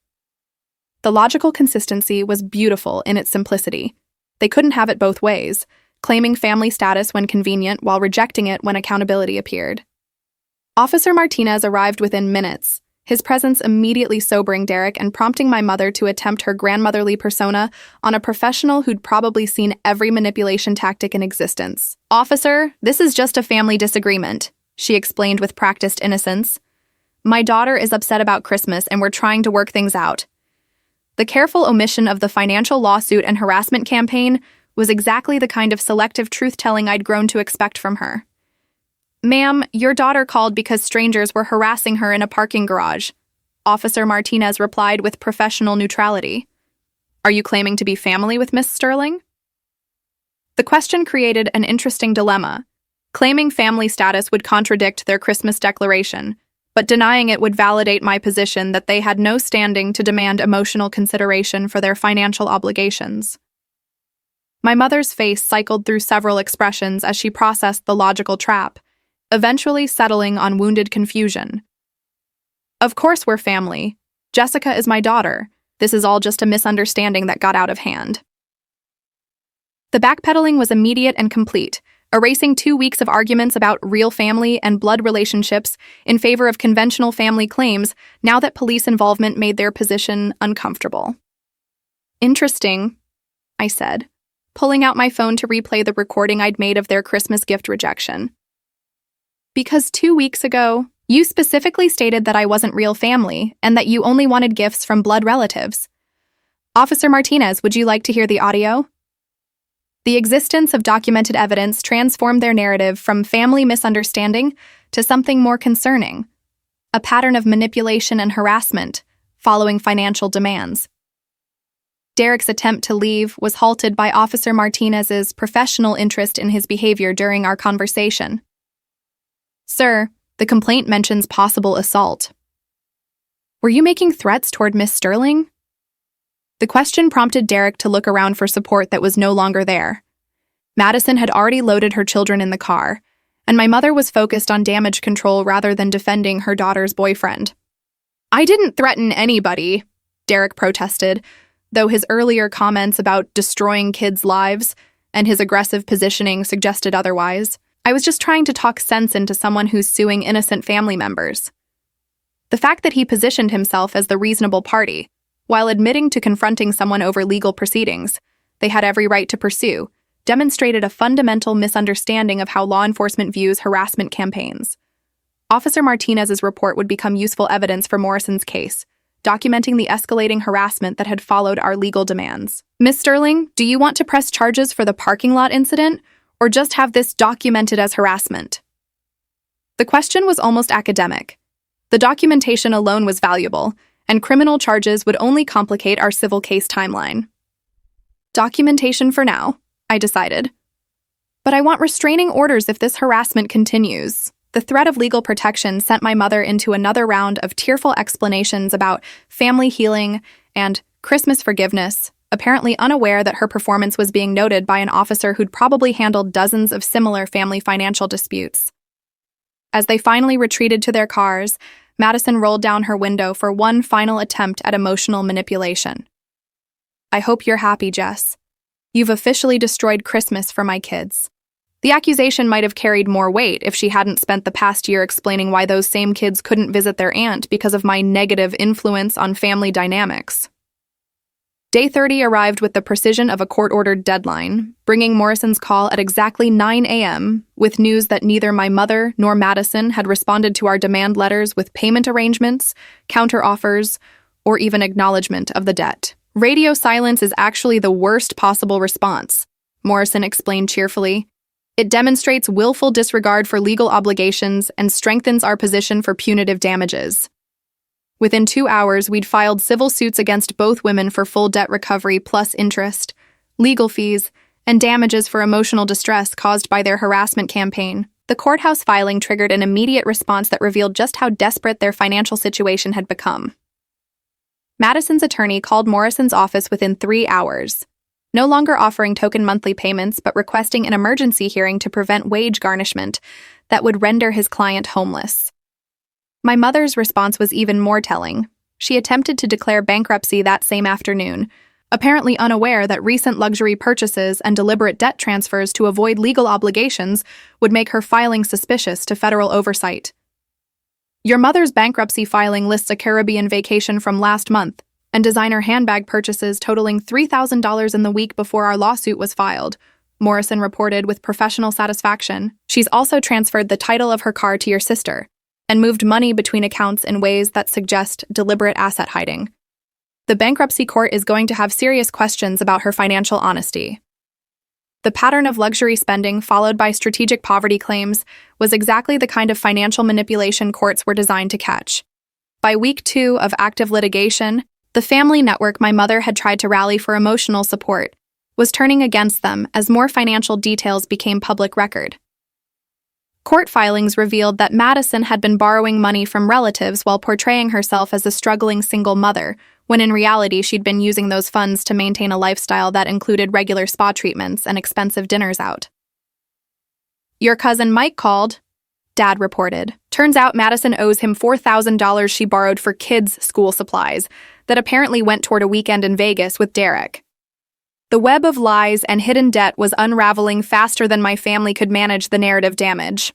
The logical consistency was beautiful in its simplicity. They couldn't have it both ways, claiming family status when convenient while rejecting it when accountability appeared. Officer Martinez arrived within minutes, his presence immediately sobering Derek and prompting my mother to attempt her grandmotherly persona on a professional who'd probably seen every manipulation tactic in existence. "Officer, this is just a family disagreement," she explained with practiced innocence. "My daughter is upset about Christmas and we're trying to work things out." The careful omission of the financial lawsuit and harassment campaign was exactly the kind of selective truth-telling I'd grown to expect from her. "Ma'am, your daughter called because strangers were harassing her in a parking garage," Officer Martinez replied with professional neutrality. "Are you claiming to be family with Miss Sterling?" The question created an interesting dilemma. Claiming family status would contradict their Christmas declaration, but denying it would validate my position that they had no standing to demand emotional consideration for their financial obligations. My mother's face cycled through several expressions as she processed the logical trap, eventually settling on wounded confusion. "Of course we're family. Jessica is my daughter. This is all just a misunderstanding that got out of hand." The backpedaling was immediate and complete, erasing 2 weeks of arguments about real family and blood relationships in favor of conventional family claims now that police involvement made their position uncomfortable. "Interesting," I said, pulling out my phone to replay the recording I'd made of their Christmas gift rejection. "Because 2 weeks ago, you specifically stated that I wasn't real family and that you only wanted gifts from blood relatives. Officer Martinez, would you like to hear the audio?" The existence of documented evidence transformed their narrative from family misunderstanding to something more concerning, a pattern of manipulation and harassment following financial demands. Derek's attempt to leave was halted by Officer Martinez's professional interest in his behavior during our conversation. "Sir, the complaint mentions possible assault. Were you making threats toward Miss Sterling?" The question prompted Derek to look around for support that was no longer there. Madison had already loaded her children in the car, and my mother was focused on damage control rather than defending her daughter's boyfriend. "I didn't threaten anybody," Derek protested, though his earlier comments about destroying kids' lives and his aggressive positioning suggested otherwise. "I was just trying to talk sense into someone who's suing innocent family members." The fact that he positioned himself as the reasonable party, while admitting to confronting someone over legal proceedings they had every right to pursue, demonstrated a fundamental misunderstanding of how law enforcement views harassment campaigns. Officer Martinez's report would become useful evidence for Morrison's case, documenting the escalating harassment that had followed our legal demands. Miss Sterling, do you want to press charges for the parking lot incident, or just have this documented as harassment? The question was almost academic. The documentation alone was valuable, and criminal charges would only complicate our civil case timeline. Documentation for now, I decided. But I want restraining orders if this harassment continues. The threat of legal protection sent my mother into another round of tearful explanations about family healing and Christmas forgiveness, apparently unaware that her performance was being noted by an officer who'd probably handled dozens of similar family financial disputes. As they finally retreated to their cars, Madison rolled down her window for one final attempt at emotional manipulation. I hope you're happy, Jess. You've officially destroyed Christmas for my kids. The accusation might have carried more weight if she hadn't spent the past year explaining why those same kids couldn't visit their aunt because of my negative influence on family dynamics. Day 30 arrived with the precision of a court-ordered deadline, bringing Morrison's call at exactly 9 a.m. with news that neither my mother nor Madison had responded to our demand letters with payment arrangements, counteroffers, or even acknowledgement of the debt. Radio silence is actually the worst possible response, Morrison explained cheerfully. It demonstrates willful disregard for legal obligations and strengthens our position for punitive damages. Within 2 hours, we'd filed civil suits against both women for full debt recovery plus interest, legal fees, and damages for emotional distress caused by their harassment campaign. The courthouse filing triggered an immediate response that revealed just how desperate their financial situation had become. Madison's attorney called Morrison's office within 3 hours, no longer offering token monthly payments but requesting an emergency hearing to prevent wage garnishment that would render his client homeless. My mother's response was even more telling. She attempted to declare bankruptcy that same afternoon, apparently unaware that recent luxury purchases and deliberate debt transfers to avoid legal obligations would make her filing suspicious to federal oversight. Your mother's bankruptcy filing lists a Caribbean vacation from last month and designer handbag purchases totaling $3,000 in the week before our lawsuit was filed, Morrison reported with professional satisfaction. She's also transferred the title of her car to your sister and moved money between accounts in ways that suggest deliberate asset hiding. The bankruptcy court is going to have serious questions about her financial honesty. The pattern of luxury spending followed by strategic poverty claims was exactly the kind of financial manipulation courts were designed to catch. By week 2 of active litigation, the family network my mother had tried to rally for emotional support was turning against them as more financial details became public record. Court filings revealed that Madison had been borrowing money from relatives while portraying herself as a struggling single mother, when in reality she'd been using those funds to maintain a lifestyle that included regular spa treatments and expensive dinners out. Your cousin Mike called, Dad reported. Turns out Madison owes him $4,000 she borrowed for kids' school supplies that apparently went toward a weekend in Vegas with Derek. The web of lies and hidden debt was unraveling faster than my family could manage the narrative damage.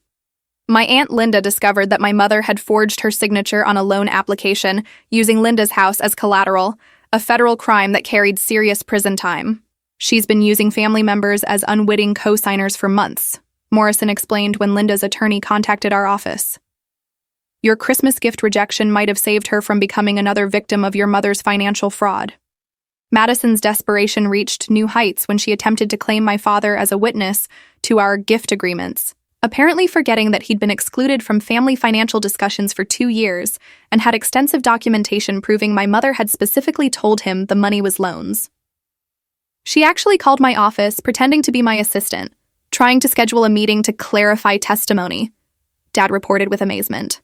My Aunt Linda discovered that my mother had forged her signature on a loan application using Linda's house as collateral, a federal crime that carried serious prison time. She's been using family members as unwitting co-signers for months, Morrison explained when Linda's attorney contacted our office. Your Christmas gift rejection might have saved her from becoming another victim of your mother's financial fraud. Madison's desperation reached new heights when she attempted to claim my father as a witness to our gift agreements, apparently forgetting that he'd been excluded from family financial discussions for 2 years and had extensive documentation proving my mother had specifically told him the money was loans. She actually called my office, pretending to be my assistant, trying to schedule a meeting to clarify testimony, Dad reported with amazement.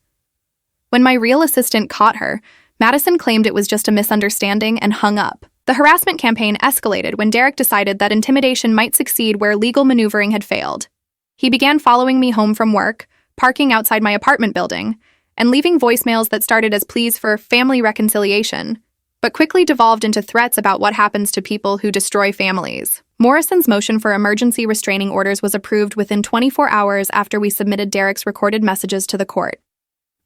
When my real assistant caught her, Madison claimed it was just a misunderstanding and hung up. The harassment campaign escalated when Derek decided that intimidation might succeed where legal maneuvering had failed. He began following me home from work, parking outside my apartment building, and leaving voicemails that started as pleas for family reconciliation, but quickly devolved into threats about what happens to people who destroy families. Morrison's motion for emergency restraining orders was approved within 24 hours after we submitted Derek's recorded messages to the court.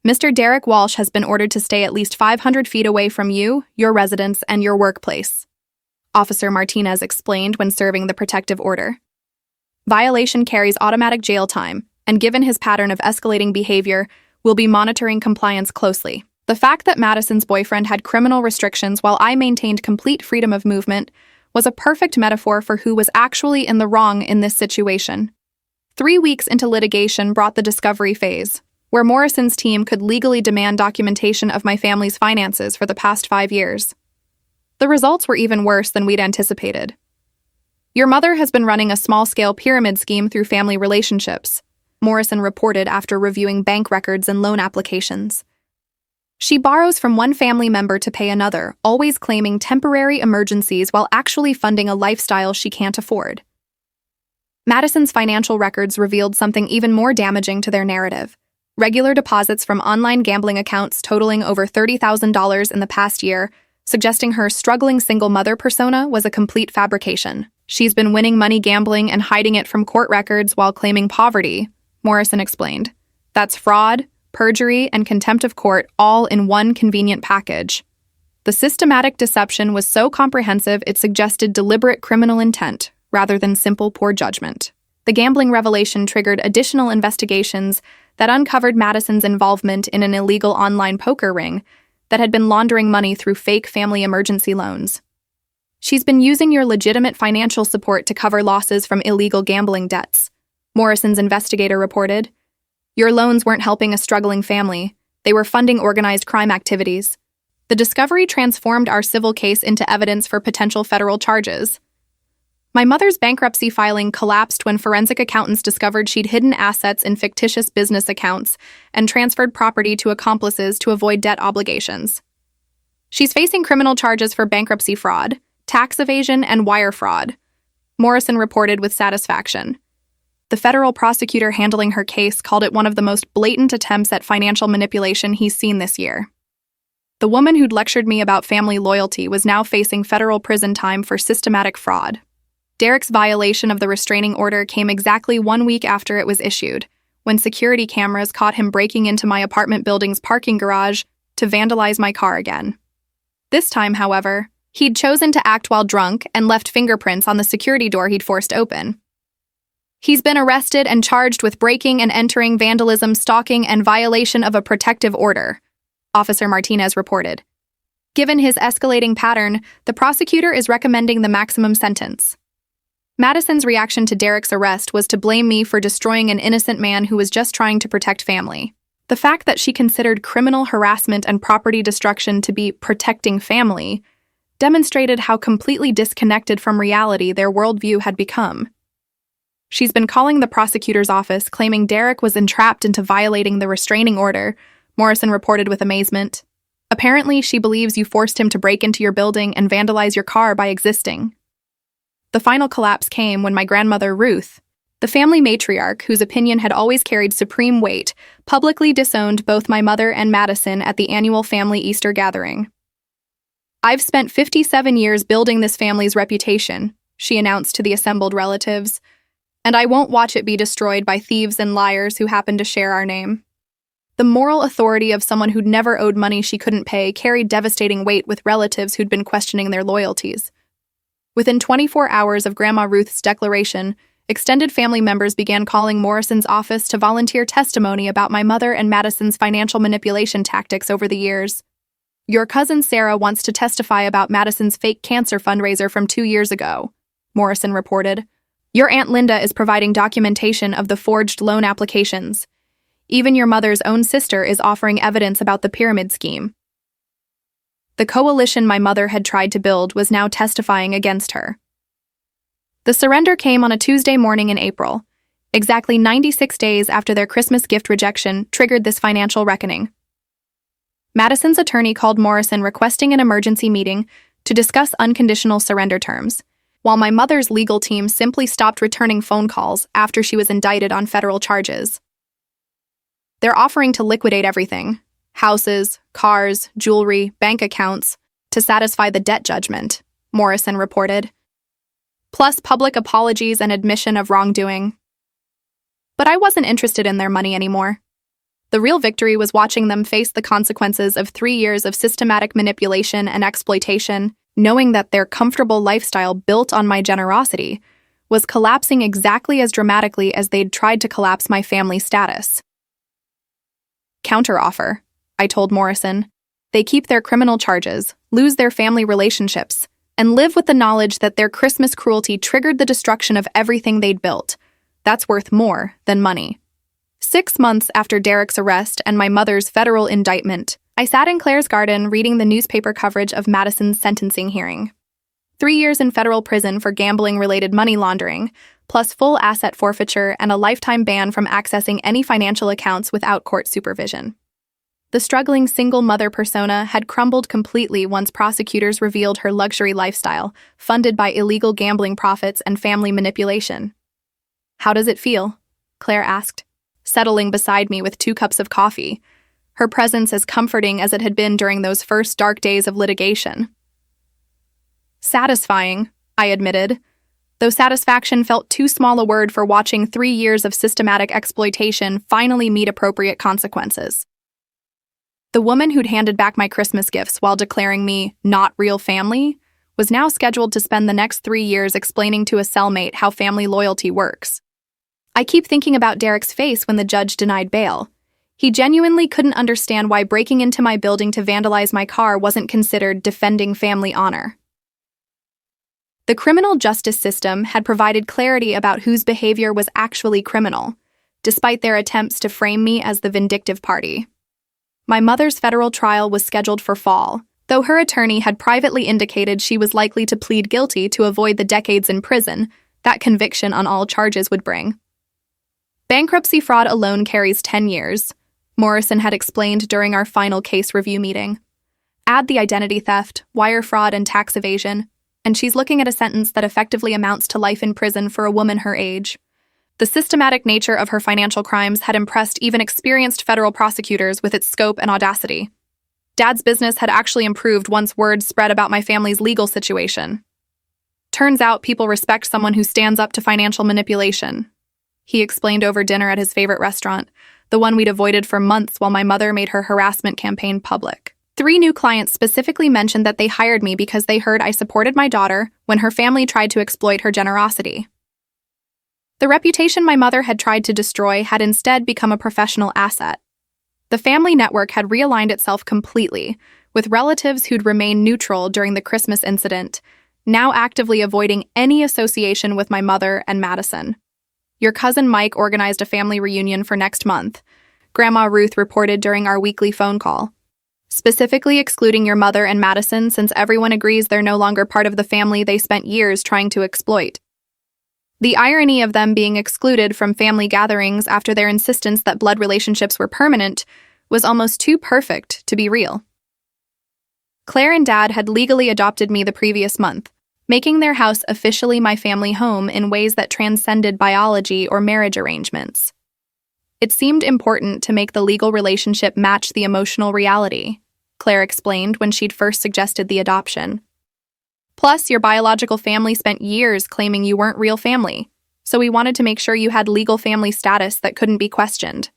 Mr. Derek Walsh has been ordered to stay at least 500 feet away from you, your residence, and your workplace, Officer Martinez explained when serving the protective order. Violation carries automatic jail time, and given his pattern of escalating behavior, We'll be monitoring compliance closely. The fact that Madison's boyfriend had criminal restrictions while I maintained complete freedom of movement was a perfect metaphor for who was actually in the wrong in this situation. 3 weeks into litigation brought the discovery phase, where Morrison's team could legally demand documentation of my family's finances for the past 5 years. The results were even worse than we'd anticipated. Your mother has been running a small-scale pyramid scheme through family relationships, Morrison reported after reviewing bank records and loan applications. She borrows from one family member to pay another, always claiming temporary emergencies while actually funding a lifestyle she can't afford. Madison's financial records revealed something even more damaging to their narrative. Regular deposits from online gambling accounts totaling over $30,000 in the past year, suggesting her struggling single mother persona was a complete fabrication. She's been winning money gambling and hiding it from court records while claiming poverty, Morrison explained. That's fraud, perjury, and contempt of court all in one convenient package. The systematic deception was so comprehensive it suggested deliberate criminal intent rather than simple poor judgment. The gambling revelation triggered additional investigations that uncovered Madison's involvement in an illegal online poker ring that had been laundering money through fake family emergency loans. She's been using your legitimate financial support to cover losses from illegal gambling debts, Morrison's investigator reported. Your loans weren't helping a struggling family. They were funding organized crime activities. The discovery transformed our civil case into evidence for potential federal charges. My mother's bankruptcy filing collapsed when forensic accountants discovered she'd hidden assets in fictitious business accounts and transferred property to accomplices to avoid debt obligations. She's facing criminal charges for bankruptcy fraud, tax evasion, and wire fraud, Morrison reported with satisfaction. The federal prosecutor handling her case called it one of the most blatant attempts at financial manipulation he's seen this year. The woman who'd lectured me about family loyalty was now facing federal prison time for systematic fraud. Derek's violation of the restraining order came exactly 1 week after it was issued, when security cameras caught him breaking into my apartment building's parking garage to vandalize my car again. This time, however, he'd chosen to act while drunk and left fingerprints on the security door he'd forced open. He's been arrested and charged with breaking and entering, vandalism, stalking, and violation of a protective order, Officer Martinez reported. Given his escalating pattern, the prosecutor is recommending the maximum sentence. Madison's reaction to Derek's arrest was to blame me for destroying an innocent man who was just trying to protect family. The fact that she considered criminal harassment and property destruction to be protecting family demonstrated how completely disconnected from reality their worldview had become. She's been calling the prosecutor's office, claiming Derek was entrapped into violating the restraining order, Morrison reported with amazement. Apparently, she believes you forced him to break into your building and vandalize your car by existing. The final collapse came when my grandmother, Ruth, the family matriarch whose opinion had always carried supreme weight, publicly disowned both my mother and Madison at the annual family Easter gathering. I've spent 57 years building this family's reputation, she announced to the assembled relatives, and I won't watch it be destroyed by thieves and liars who happen to share our name. The moral authority of someone who'd never owed money she couldn't pay carried devastating weight with relatives who'd been questioning their loyalties. Within 24 hours of Grandma Ruth's declaration, extended family members began calling Morrison's office to volunteer testimony about my mother and Madison's financial manipulation tactics over the years. Your cousin Sarah wants to testify about Madison's fake cancer fundraiser from 2 years ago, Morrison reported. Your Aunt Linda is providing documentation of the forged loan applications. Even your mother's own sister is offering evidence about the pyramid scheme. The coalition my mother had tried to build was now testifying against her. The surrender came on a Tuesday morning in April, exactly 96 days after their Christmas gift rejection triggered this financial reckoning. Madison's attorney called Morrison requesting an emergency meeting to discuss unconditional surrender terms, while my mother's legal team simply stopped returning phone calls after she was indicted on federal charges. They're offering to liquidate everything, houses, cars, jewelry, bank accounts, to satisfy the debt judgment, Morrison reported, plus public apologies and admission of wrongdoing. But I wasn't interested in their money anymore. The real victory was watching them face the consequences of 3 years of systematic manipulation and exploitation, knowing that their comfortable lifestyle built on my generosity was collapsing exactly as dramatically as they'd tried to collapse my family status. Counteroffer, I told Morrison. They keep their criminal charges, lose their family relationships, and live with the knowledge that their Christmas cruelty triggered the destruction of everything they'd built. That's worth more than money. 6 months after Derek's arrest and my mother's federal indictment, I sat in Claire's garden reading the newspaper coverage of Madison's sentencing hearing. 3 years in federal prison for gambling-related money laundering, plus full asset forfeiture and a lifetime ban from accessing any financial accounts without court supervision. The struggling single mother persona had crumbled completely once prosecutors revealed her luxury lifestyle, funded by illegal gambling profits and family manipulation. "How does it feel?" Claire asked, settling beside me with 2 cups of coffee, her presence as comforting as it had been during those first dark days of litigation. "Satisfying," I admitted, though satisfaction felt too small a word for watching 3 years of systematic exploitation finally meet appropriate consequences. The woman who'd handed back my Christmas gifts while declaring me not real family was now scheduled to spend the next 3 years explaining to a cellmate how family loyalty works. I keep thinking about Derek's face when the judge denied bail. He genuinely couldn't understand why breaking into my building to vandalize my car wasn't considered defending family honor. The criminal justice system had provided clarity about whose behavior was actually criminal, despite their attempts to frame me as the vindictive party. My mother's federal trial was scheduled for fall, though her attorney had privately indicated she was likely to plead guilty to avoid the decades in prison that conviction on all charges would bring. Bankruptcy fraud alone carries 10 years, Morrison had explained during our final case review meeting. Add the identity theft, wire fraud, and tax evasion, and she's looking at a sentence that effectively amounts to life in prison for a woman her age. The systematic nature of her financial crimes had impressed even experienced federal prosecutors with its scope and audacity. Dad's business had actually improved once word spread about my family's legal situation. Turns out people respect someone who stands up to financial manipulation, he explained over dinner at his favorite restaurant, the one we'd avoided for months while my mother made her harassment campaign public. 3 new clients specifically mentioned that they hired me because they heard I supported my daughter when her family tried to exploit her generosity. The reputation my mother had tried to destroy had instead become a professional asset. The family network had realigned itself completely, with relatives who'd remained neutral during the Christmas incident, now actively avoiding any association with my mother and Madison. "Your cousin Mike organized a family reunion for next month," Grandma Ruth reported during our weekly phone call. "Specifically excluding your mother and Madison since everyone agrees they're no longer part of the family they spent years trying to exploit." The irony of them being excluded from family gatherings after their insistence that blood relationships were permanent was almost too perfect to be real. Claire and Dad had legally adopted me the previous month, making their house officially my family home in ways that transcended biology or marriage arrangements. It seemed important to make the legal relationship match the emotional reality, Claire explained when she'd first suggested the adoption. "Plus, your biological family spent years claiming you weren't real family, so we wanted to make sure you had legal family status that couldn't be questioned."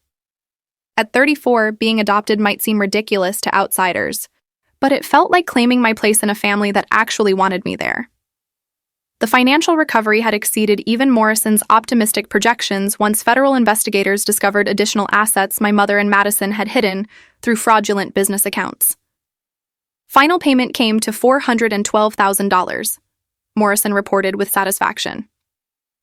At 34, being adopted might seem ridiculous to outsiders, but it felt like claiming my place in a family that actually wanted me there. The financial recovery had exceeded even Morrison's optimistic projections once federal investigators discovered additional assets my mother and Madison had hidden through fraudulent business accounts. Final payment came to $412,000, Morrison reported with satisfaction.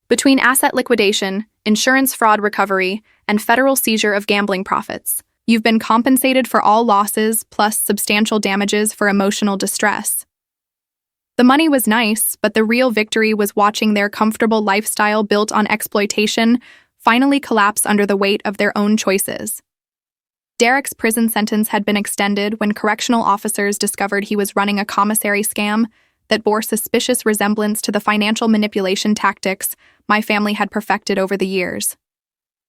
Between asset liquidation, insurance fraud recovery, and federal seizure of gambling profits, you've been compensated for all losses plus substantial damages for emotional distress. The money was nice, but the real victory was watching their comfortable lifestyle built on exploitation finally collapse under the weight of their own choices. Derek's prison sentence had been extended when correctional officers discovered he was running a commissary scam that bore suspicious resemblance to the financial manipulation tactics my family had perfected over the years.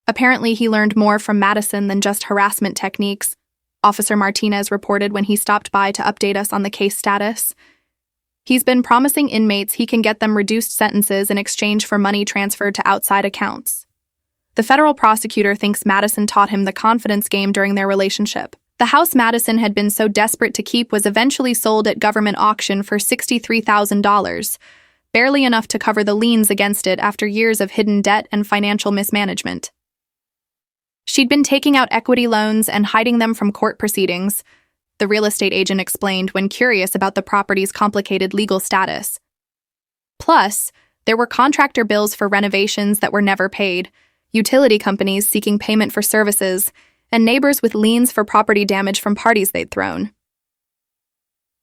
Apparently, he learned more from Madison than just harassment techniques, Officer Martinez reported when he stopped by to update us on the case status. He's been promising inmates he can get them reduced sentences in exchange for money transferred to outside accounts. The federal prosecutor thinks Madison taught him the confidence game during their relationship. The house Madison had been so desperate to keep was eventually sold at government auction for $63,000, barely enough to cover the liens against it after years of hidden debt and financial mismanagement. She'd been taking out equity loans and hiding them from court proceedings, the real estate agent explained when curious about the property's complicated legal status. Plus, there were contractor bills for renovations that were never paid, utility companies seeking payment for services, and neighbors with liens for property damage from parties they'd thrown.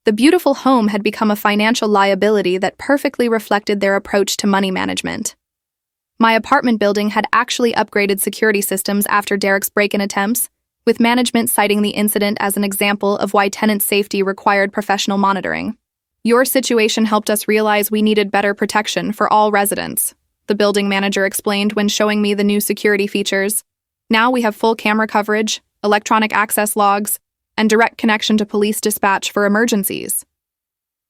The beautiful home had become a financial liability that perfectly reflected their approach to money management. My apartment building had actually upgraded security systems after Derek's break-in attempts, with management citing the incident as an example of why tenant safety required professional monitoring. Your situation helped us realize we needed better protection for all residents, the building manager explained when showing me the new security features. Now we have full camera coverage, electronic access logs, and direct connection to police dispatch for emergencies.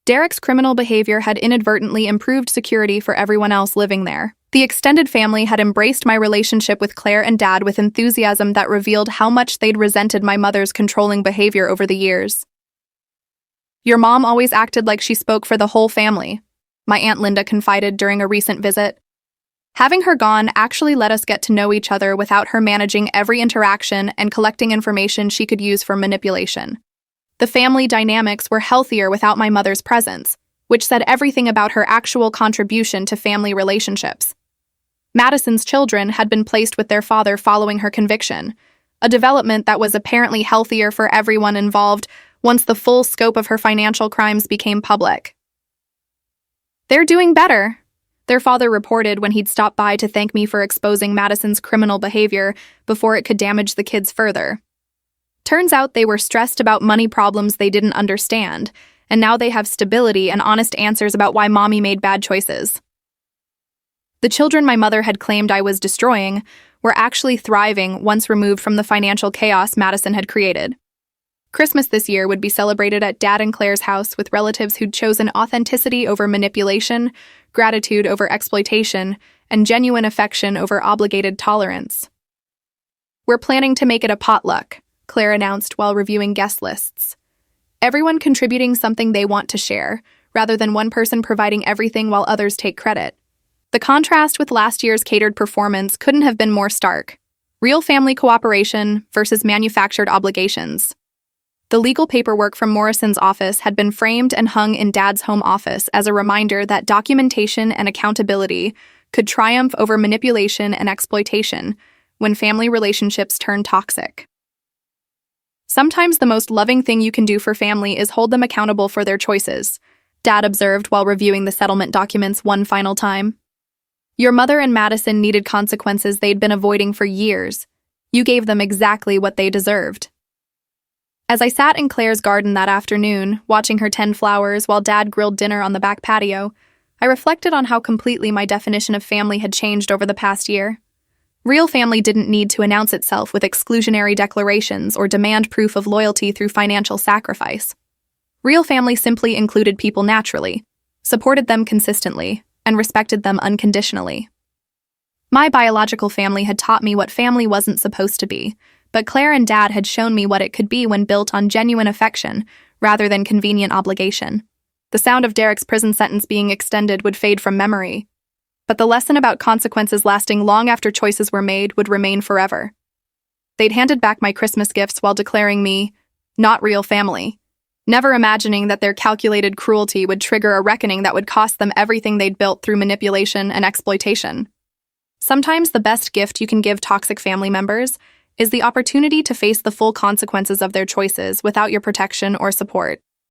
Derek's criminal behavior had inadvertently improved security for everyone else living there. The extended family had embraced my relationship with Claire and Dad with enthusiasm that revealed how much they'd resented my mother's controlling behavior over the years. Your mom always acted like she spoke for the whole family, my Aunt Linda confided during a recent visit. Having her gone actually let us get to know each other without her managing every interaction and collecting information she could use for manipulation. The family dynamics were healthier without my mother's presence, which said everything about her actual contribution to family relationships. Madison's children had been placed with their father following her conviction, a development that was apparently healthier for everyone involved once the full scope of her financial crimes became public. "They're doing better," their father reported when he'd stopped by to thank me for exposing Madison's criminal behavior before it could damage the kids further. Turns out they were stressed about money problems they didn't understand, and now they have stability and honest answers about why Mommy made bad choices. The children my mother had claimed I was destroying were actually thriving once removed from the financial chaos Madison had created. Christmas this year would be celebrated at Dad and Claire's house with relatives who'd chosen authenticity over manipulation, gratitude over exploitation, and genuine affection over obligated tolerance. "We're planning to make it a potluck," Claire announced while reviewing guest lists. "Everyone contributing something they want to share, rather than one person providing everything while others take credit." The contrast with last year's catered performance couldn't have been more stark. Real family cooperation versus manufactured obligations. The legal paperwork from Morrison's office had been framed and hung in Dad's home office as a reminder that documentation and accountability could triumph over manipulation and exploitation when family relationships turn toxic. "Sometimes the most loving thing you can do for family is hold them accountable for their choices," Dad observed while reviewing the settlement documents one final time. "Your mother and Madison needed consequences they'd been avoiding for years. You gave them exactly what they deserved." As I sat in Claire's garden that afternoon, watching her tend flowers while Dad grilled dinner on the back patio, I reflected on how completely my definition of family had changed over the past year. Real family didn't need to announce itself with exclusionary declarations or demand proof of loyalty through financial sacrifice. Real family simply included people naturally, supported them consistently, and respected them unconditionally. My biological family had taught me what family wasn't supposed to be, but Claire and Dad had shown me what it could be when built on genuine affection rather than convenient obligation. The sound of Derek's prison sentence being extended would fade from memory, but the lesson about consequences lasting long after choices were made would remain forever. They'd handed back my Christmas gifts while declaring me not real family, never imagining that their calculated cruelty would trigger a reckoning that would cost them everything they'd built through manipulation and exploitation. Sometimes the best gift you can give toxic family members is the opportunity to face the full consequences of their choices without your protection or support.